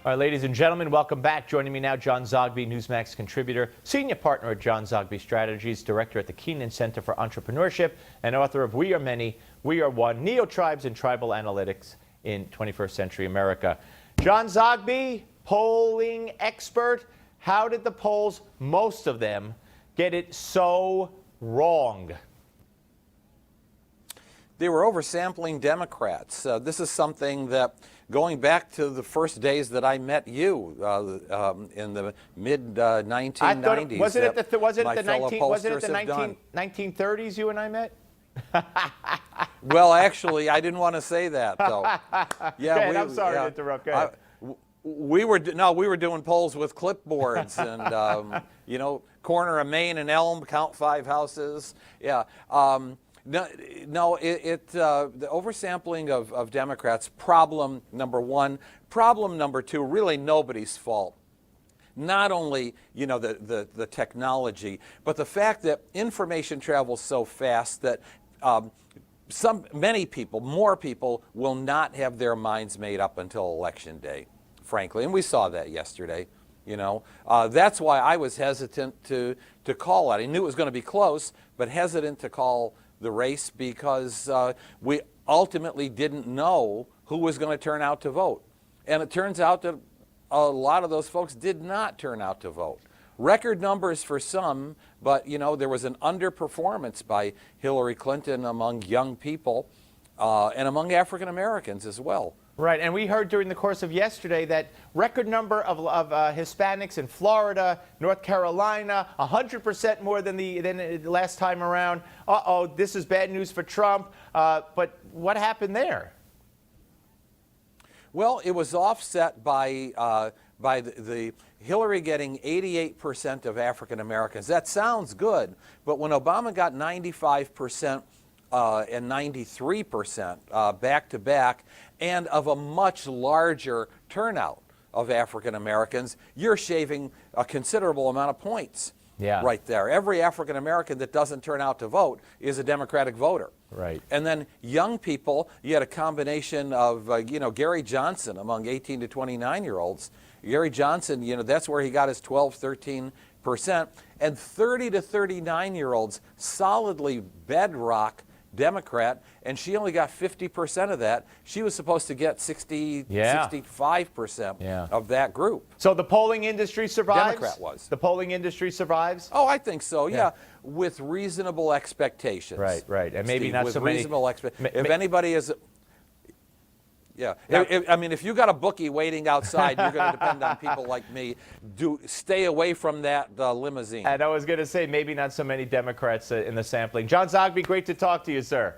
All right, ladies and gentlemen, welcome back. Joining me now, John Zogby, Newsmax contributor, senior partner at John Zogby Strategies, director at the Keenan Center for Entrepreneurship, and author of We Are Many, We Are One, Neo-Tribes and Tribal Analytics in 21st Century America. John Zogby, polling expert. How did the polls, most of them, get it so wrong? They were oversampling Democrats. This is something that, going back to the first days that I met you in the mid-1990s, was it at the 1930s you and I met? Well, actually, I didn't want to say that, though. Yeah, I'm sorry to interrupt. Go ahead. We were doing polls with clipboards and corner of Main and Elm, count 5 houses. Yeah. The oversampling of Democrats, problem number one. Problem number two, really nobody's fault. Not only, the technology, but the fact that information travels so fast that many people, more people, will not have their minds made up until Election Day, frankly. And we saw that yesterday. That's why I was hesitant to call it. I knew it was going to be close, but hesitant to call the race because we ultimately didn't know who was going to turn out to vote. And it turns out that a lot of those folks did not turn out to vote. Record numbers for some, but there was an underperformance by Hillary Clinton among young people and among African Americans as well. Right, and we heard during the course of yesterday that record number of Hispanics in Florida, North Carolina, 100% more than the last time around. Uh-oh, this is bad news for Trump. But what happened there? Well, it was offset by the Hillary getting 88% of African Americans. That sounds good, but when Obama got 95%, and 93% back to back, and of a much larger turnout of African Americans, you're shaving a considerable amount of points right there. Every African American that doesn't turn out to vote is a Democratic voter. Right. And then young people, you had a combination of, Gary Johnson among 18 to 29-year-olds. Gary Johnson, that's where he got his 12, 13%. And 30 to 39-year-olds, solidly bedrock Democrat, and she only got 50% of that. She was supposed to get 65% of that group. So the polling industry survives? Democrat was. The polling industry survives? Oh, I think so, yeah. With reasonable expectations. Right. And maybe not with so many. Reasonable expectations. If anybody is... Yeah. If you got a bookie waiting outside, you're going to depend on people like me. Stay away from that limousine. And I was going to say, maybe not so many Democrats in the sampling. John Zogby, great to talk to you, sir.